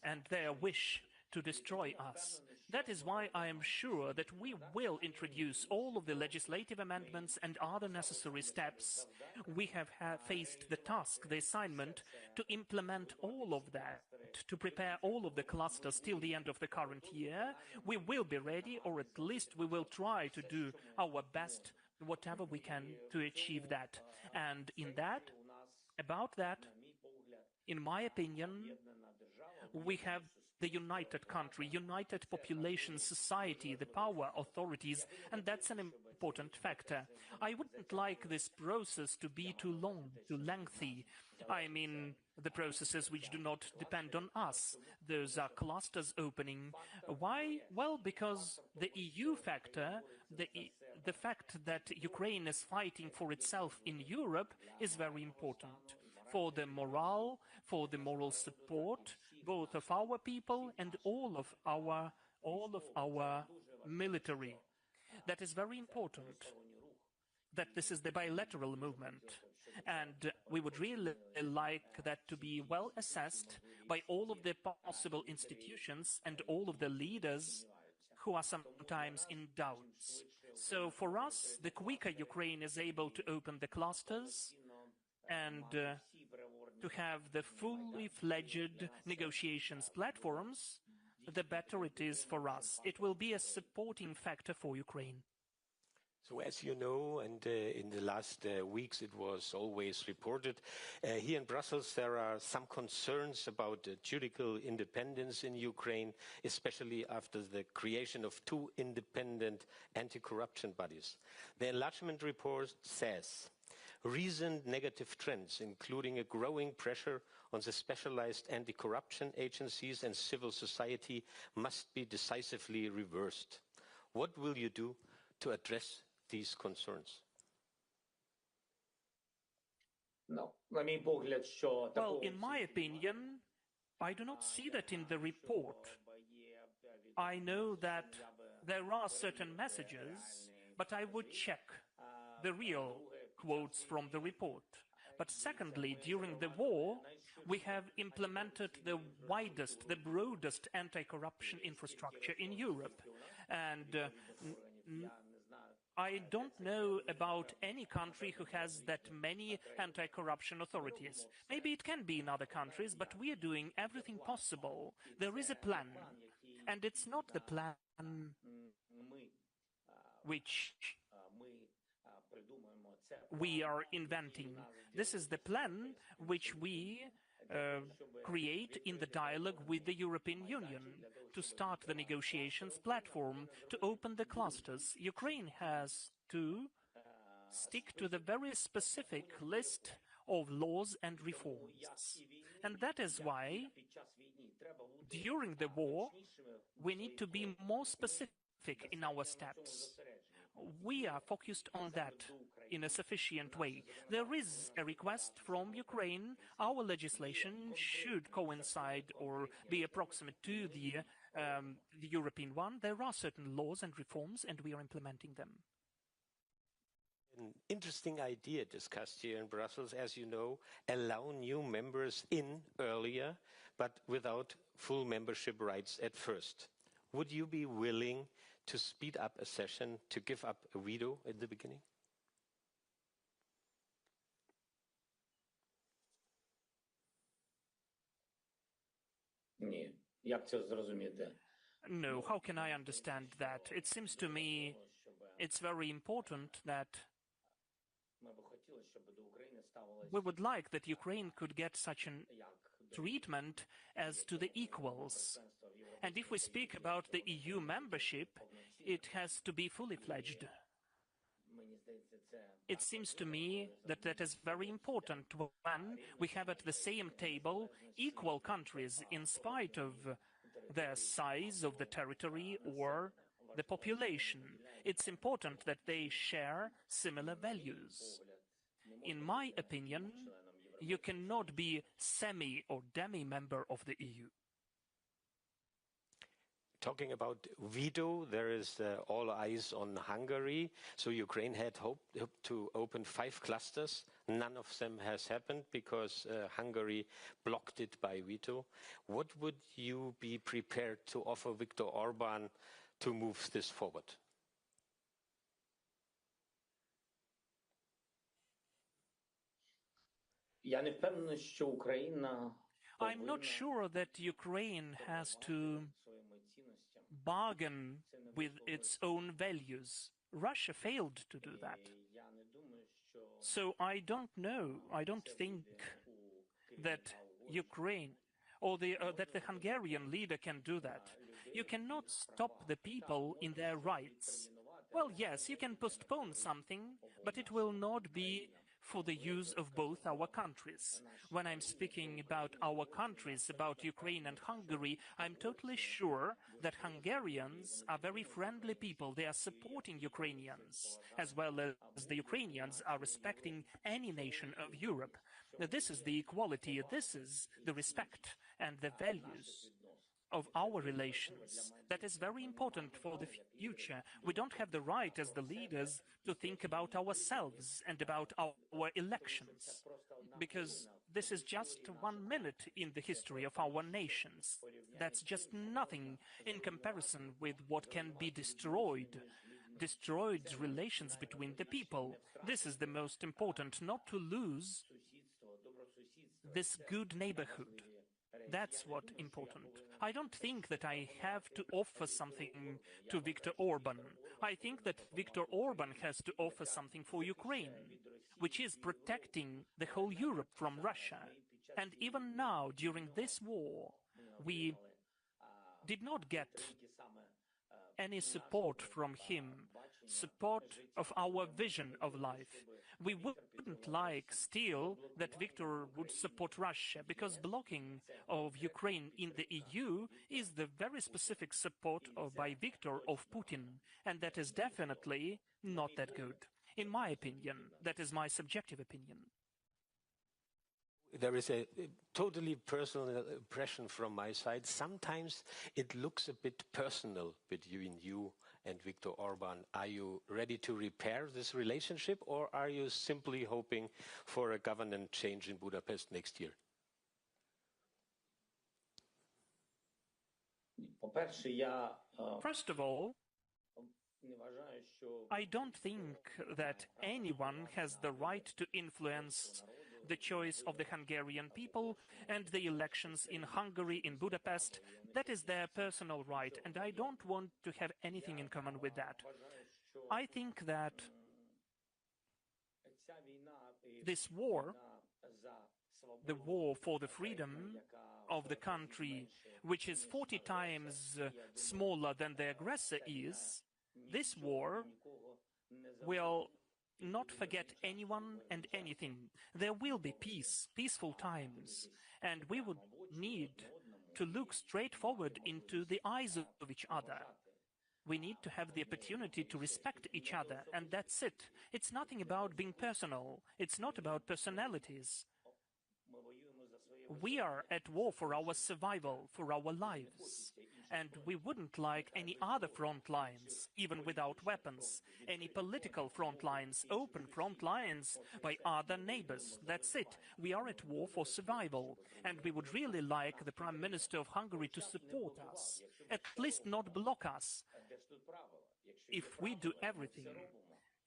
and their wish to destroy us. That is why I am sure that we will introduce all of the legislative amendments and other necessary steps. We have faced the task, the assignment, to implement all of that, to prepare all of the clusters till the end of the current year. We will be ready, or at least we will try to do our best, whatever we can, to achieve that. And about that, in my opinion, we have the united country, united population, society, the power, authorities, and that's an important factor. I wouldn't like this process to be too long, too lengthy. I mean, the processes which do not depend on us. Those are clusters opening. Why? Well, because the EU factor, the fact that Ukraine is fighting for itself in Europe is very important. For the morale, for the moral support, both of our people and all of our military. That is very important, that this is the bilateral movement. And we would really like that to be well assessed by all of the possible institutions and all of the leaders who are sometimes in doubts. So for us, the quicker Ukraine is able to open the clusters and to have the fully fledged negotiations platforms, the better it is for us. It will be a supporting factor for Ukraine. So as you know, and in the last weeks it was always reported, here in Brussels there are some concerns about judicial independence in Ukraine, especially after the creation of two independent anti-corruption bodies. The enlargement report says, recent negative trends, including a growing pressure on the specialized anti-corruption agencies and civil society, must be decisively reversed. What will you do to address these concerns? Well, in my opinion, I do not see that in the report. I know that there are certain messages, but I would check the real quotes from the report. But secondly, during the war, we have implemented the widest, the broadest anti-corruption infrastructure in Europe. And I don't know about any country who has that many anti-corruption authorities. Maybe it can be in other countries, but we are doing everything possible. There is a plan, and it's not the plan which we are inventing. This is the plan which we create in the dialogue with the European Union to start the negotiations platform, to open the clusters. Ukraine has to stick to the very specific list of laws and reforms. And that is why, during the war, we need to be more specific in our steps. We are focused on that in a sufficient way. There is a request from Ukraine. Our legislation should coincide or be approximate to the European one. There are certain laws and reforms, and we are implementing them. An interesting idea discussed here in Brussels, as you know, allow new members in earlier, but without full membership rights at first. Would you be willing to speed up a session, to give up a veto at the beginning? No, how can I understand that? It seems to me it's very important that we would like that Ukraine could get such a treatment as to the equals. And if we speak about the EU membership, it has to be fully fledged. It seems to me that that is very important when we have at the same table equal countries in spite of their size of the territory or the population. It's important that they share similar values. In my opinion, you cannot be semi or demi-member of the EU. Talking about veto, there is all eyes on Hungary. So Ukraine had hoped to open 5 clusters. None of them has happened because Hungary blocked it by veto. What would you be prepared to offer Viktor Orban to move this forward? I'm not sure that Ukraine has to bargain with its own values. Russia failed to do that. So I don't know. I don't think that Ukraine or that the Hungarian leader can do that. You cannot stop the people in their rights. Well, yes, you can postpone something, but it will not be for the use of both our countries. When I'm speaking about our countries, about Ukraine and Hungary, I'm totally sure that Hungarians are very friendly people. They are supporting Ukrainians, as well as the Ukrainians are respecting any nation of Europe. Now, this is the equality, this is the respect and the values of our relations. That is very important for the future. We don't have the right as the leaders to think about ourselves and about our elections, because this is just 1 minute in the history of our nations. That's just nothing in comparison with what can be destroyed relations between the people. This is the most important, not to lose this good neighborhood. That's what important. I don't think that I have to offer something to Viktor Orban. I think that Viktor Orban has to offer something for Ukraine, which is protecting the whole Europe from Russia. And even now, during this war, we did not get any support from him, support of our vision of life. We wouldn't like still that Viktor would support Russia, because blocking of Ukraine in the EU is the very specific support by Viktor of Putin, and that is definitely not that good. In my opinion, that is my subjective opinion. There is a totally personal impression from my side. Sometimes it looks a bit personal between you and Viktor Orban. Are you ready to repair this relationship, or are you simply hoping for a government change in Budapest next year? First of all, I don't think that anyone has the right to influence the choice of the Hungarian people and the elections in Hungary, in Budapest. That is their personal right, and I don't want to have anything in common with that. I think that this war, the war for the freedom of the country, which is 40 times smaller than the aggressor is, this war will not forget anyone and anything. There will be peace, peaceful times, and we would need to look straight forward into the eyes of each other. We need to have the opportunity to respect each other, and that's it. It's nothing about being personal. It's not about personalities. We are at war for our survival, for our lives. And we wouldn't like any other front lines, even without weapons, any political front lines, open front lines by other neighbors. That's it. We are at war for survival. And we would really like the Prime Minister of Hungary to support us, at least not block us, if we do everything.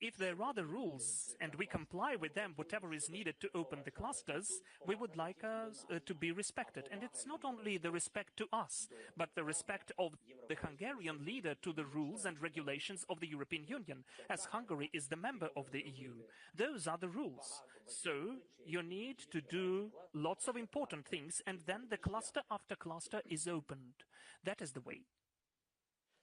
If there are the rules and we comply with them, whatever is needed to open the clusters, we would like us to be respected. And it's not only the respect to us, but the respect of the Hungarian leader to the rules and regulations of the European Union, as Hungary is the member of the EU. Those are the rules. So you need to do lots of important things, and then the cluster after cluster is opened. That is the way.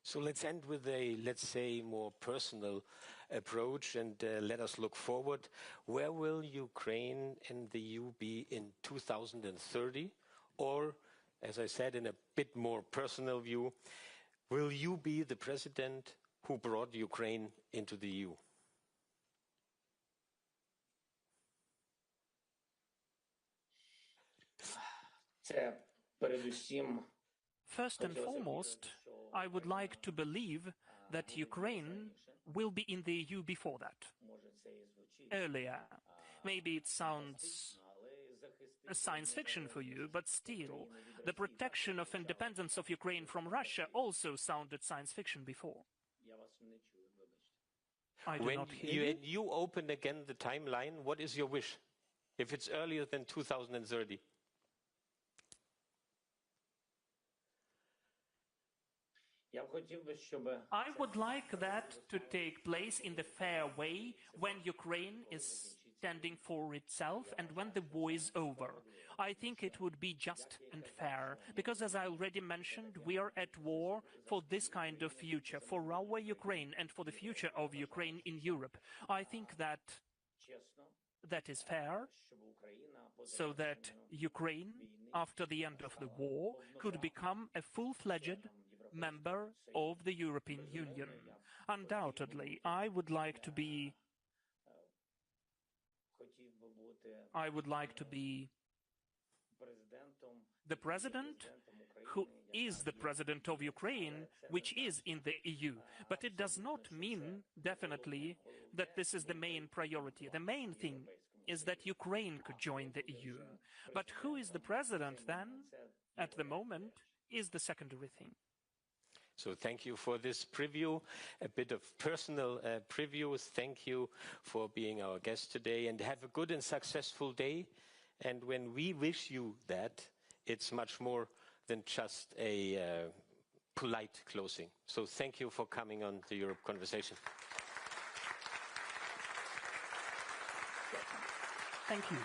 So let's end with a, let's say, more personal approach, and let us look forward. Where will Ukraine and the EU be in 2030? Or, as I said, in a bit more personal view, will you be the president who brought Ukraine into the EU? First and foremost, I would like to believe that Ukraine will be in the EU before that, earlier. Maybe it sounds a science fiction for you, but still, the protection of independence of Ukraine from Russia also sounded science fiction before. I do not hear you. When you open again the timeline, what is your wish? If it's earlier than 2030? I would like that to take place in the fair way when Ukraine is standing for itself and when the war is over. I think it would be just and fair, because as I already mentioned, we are at war for this kind of future, for our Ukraine and for the future of Ukraine in Europe. I think that is fair, so that Ukraine, after the end of the war, could become a full-fledged member of the European Union. Undoubtedly, I would like to be the president who is the president of Ukraine, which is in the EU. But it does not mean, definitely, that this is the main priority. The main thing is that Ukraine could join the EU. But who is the president then, at the moment, is the secondary thing. So thank you for this preview, a bit of personal previews. Thank you for being our guest today, and have a good and successful day. And when we wish you that, it's much more than just a polite closing. So thank you for coming on the Europe Conversation. Thank you.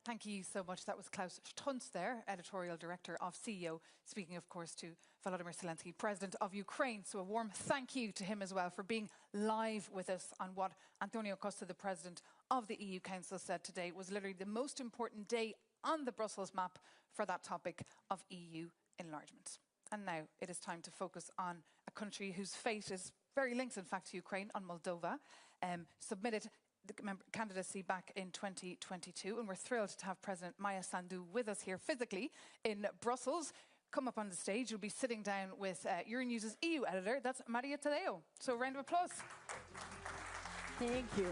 Thank you so much. That was Klaus Strunz there, editorial director of CEO, speaking, of course, to Volodymyr Zelenskyy, president of Ukraine. So a warm thank you to him as well for being live with us on what Antonio Costa, the president of the EU Council, said today was literally the most important day on the Brussels map for that topic of EU enlargement. And now it is time to focus on a country whose fate is very linked, in fact, to Ukraine, on Moldova, submitted the candidacy back in 2022, and we're thrilled to have President Maia Sandu with us here physically in Brussels. Come up on the stage. You'll be sitting down with Euronews' EU editor. That's Maria Tadeo. So a round of applause. Thank you.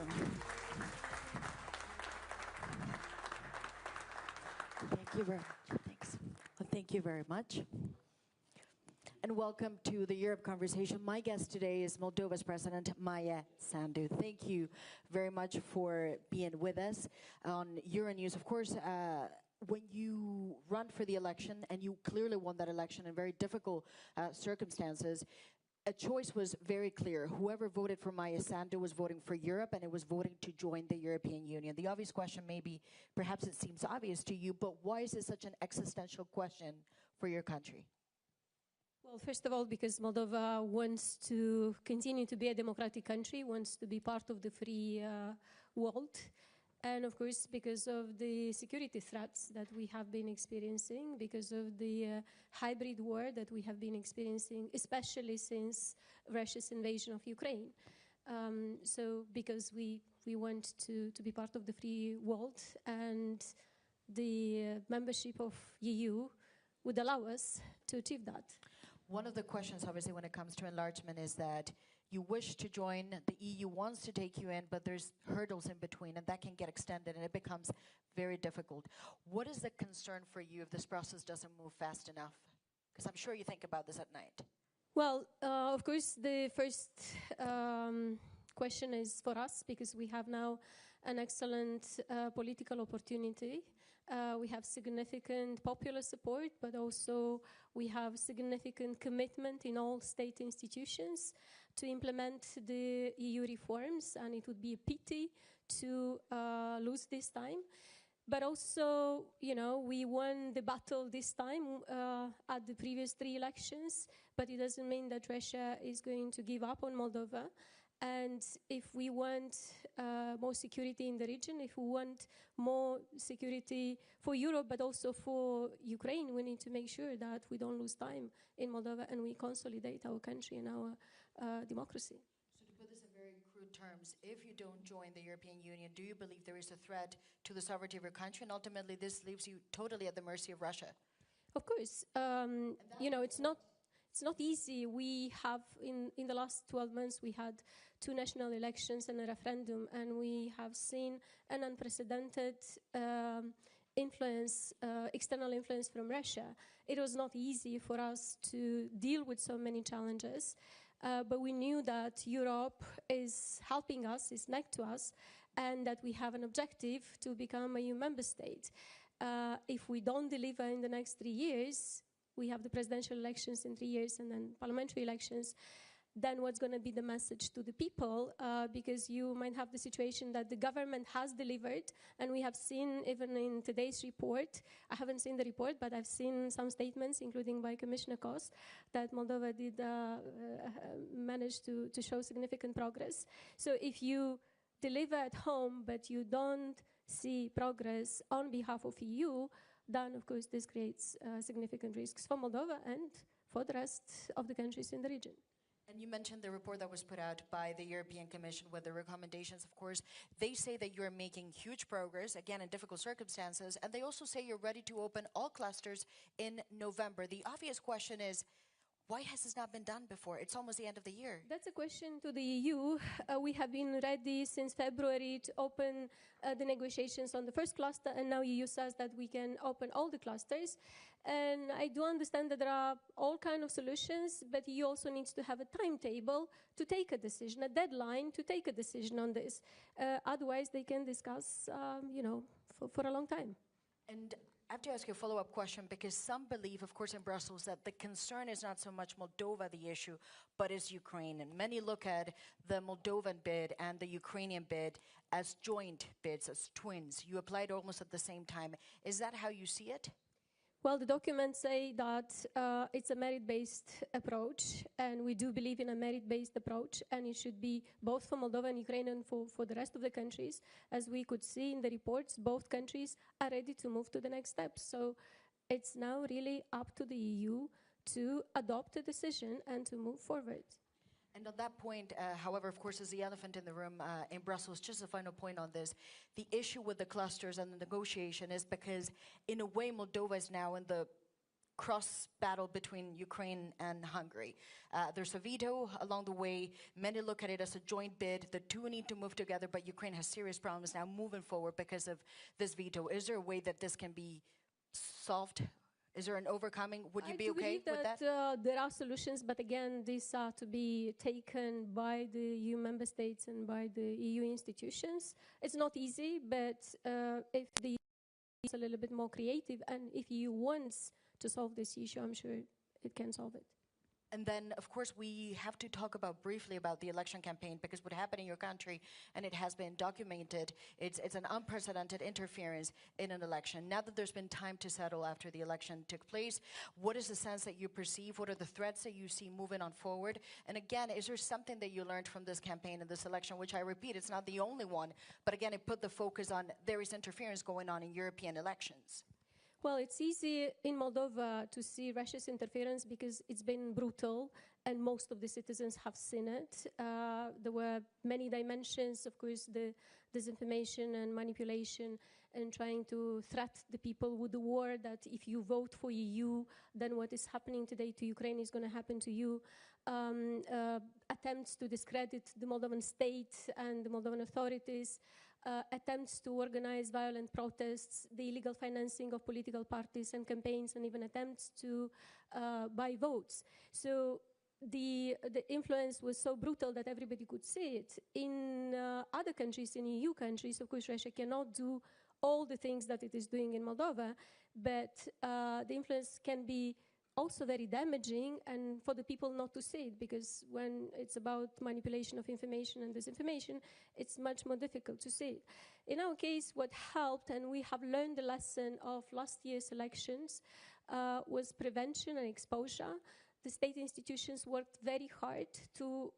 Thank you very much. Thanks. Well, thank you very much. And welcome to the Europe Conversation. My guest today is Moldova's President, Maia Sandu. Thank you very much for being with us on Euronews. Of course, when you run for the election, and you clearly won that election in very difficult circumstances, a choice was very clear. Whoever voted for Maia Sandu was voting for Europe, and it was voting to join the European Union. The obvious question may be, perhaps it seems obvious to you, but why is this such an existential question for your country? Well, first of all, because Moldova wants to continue to be a democratic country, wants to be part of the free world, and of course because of the security threats that we have been experiencing, because of the hybrid war that we have been experiencing, especially since Russia's invasion of Ukraine. So because we want to be part of the free world, and the membership of EU would allow us to achieve that. One of the questions, obviously, when it comes to enlargement is that you wish to join, the EU wants to take you in, but there's hurdles in between, and that can get extended, and it becomes very difficult. What is the concern for you if this process doesn't move fast enough? Because I'm sure you think about this at night. Well, of course, the first question is for us, because we have now an excellent political opportunity. We have significant popular support, but also we have significant commitment in all state institutions to implement the EU reforms, and it would be a pity to lose this time. But also, you know, we won the battle this time at the previous 3 elections, but it doesn't mean that Russia is going to give up on Moldova. And if we want more security in the region, if we want more security for Europe, but also for Ukraine, we need to make sure that we don't lose time in Moldova and we consolidate our country and our democracy. So to put this in very crude terms, if you don't join the European Union, do you believe there is a threat to the sovereignty of your country? And ultimately, this leaves you totally at the mercy of Russia. Of course, you know, it's not easy. We have, in the last 12 months, we had 2 national elections and a referendum, and we have seen an unprecedented influence, external influence from Russia. It was not easy for us to deal with so many challenges, but we knew that Europe is helping us, is next to us, and that we have an objective to become a EU member state. If we don't deliver in the next 3 years, we have the presidential elections in 3 years and then parliamentary elections, then what's going to be the message to the people? Because you might have the situation that the government has delivered, and we have seen even in today's report, I haven't seen the report, but I've seen some statements, including by Commissioner Kos, that Moldova did manage to show significant progress. So if you deliver at home, but you don't see progress on behalf of EU, then of course this creates significant risks for Moldova and for the rest of the countries in the region. And you mentioned the report that was put out by the European Commission with the recommendations, of course. They say that you're making huge progress, again, in difficult circumstances, and they also say you're ready to open all clusters in November. The obvious question is, why has this not been done before? It's almost the end of the year. That's a question to the EU. We have been ready since February to open the negotiations on the first cluster, and now EU says that we can open all the clusters. And I do understand that there are all kinds of solutions, but EU also needs to have a timetable to take a decision, a deadline to take a decision on this. Otherwise, they can discuss, you know, for a long time. And I have to ask you a follow-up question, because some believe, of course, in Brussels, that the concern is not so much Moldova, the issue, but is Ukraine. And many look at the Moldovan bid and the Ukrainian bid as joint bids, as twins. You applied almost at the same time. Is that how you see it? Well, the documents say that it's a merit-based approach, and we do believe in a merit-based approach, and it should be both for Moldova and Ukraine and for the rest of the countries. As we could see in the reports, both countries are ready to move to the next steps. So it's now really up to the EU to adopt a decision and to move forward. And on that point, however, of course, is the elephant in the room in Brussels. Just a final point on this. The issue with the clusters and the negotiation is because, in a way, Moldova is now in the cross battle between Ukraine and Hungary. There's a veto along the way. Many look at it as a joint bid. The two need to move together, but Ukraine has serious problems now moving forward because of this veto. Is there a way that this can be solved? Is there an overcoming? Would you be okay with that? There are solutions, but again, these are to be taken by the EU member states and by the EU institutions. It's not easy, but if the EU is a little bit more creative, and if EU wants to solve this issue, I'm sure it can solve it. And then, of course, we have to talk briefly about the election campaign, because what happened in your country, and it has been documented, it's an unprecedented interference in an election. Now that there's been time to settle after the election took place, what is the sense that you perceive? What are the threats that you see moving on forward? And again, is there something that you learned from this campaign and this election, which I repeat, it's not the only one, but again, it put the focus on there is interference going on in European elections? Well, it's easy in Moldova to see Russia's interference because it's been brutal and most of the citizens have seen it. There were many dimensions, of course, the disinformation and manipulation and trying to threaten the people with the war that if you vote for EU, then what is happening today to Ukraine is going to happen to you. Attempts to discredit the Moldovan state and the Moldovan authorities. Attempts to organize violent protests, the illegal financing of political parties and campaigns, and even attempts to buy votes. So the influence was so brutal that everybody could see it. In other countries, in EU countries, of course, Russia cannot do all the things that it is doing in Moldova, but the influence can be also very damaging, and for the people not to see it, because when it's about manipulation of information and disinformation, it's much more difficult to see it. In our case, what helped, and we have learned the lesson of last year's elections, was prevention and exposure. The state institutions worked very hard to